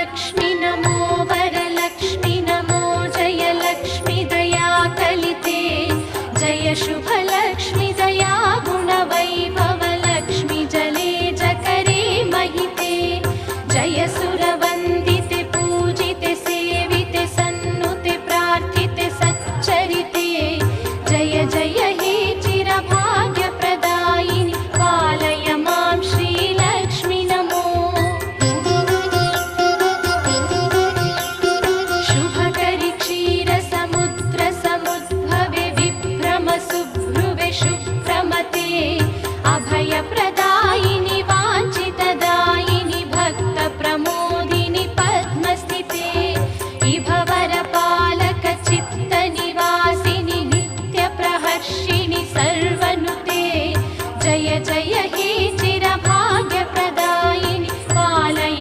लक्ष्मी नमो वरलक्ष्मी नमो जय लक्ष्मी दया कलिते जय शुभ लक्ष्मी दया गुण वैभव लक्ष्मी जले जकरे महिते जय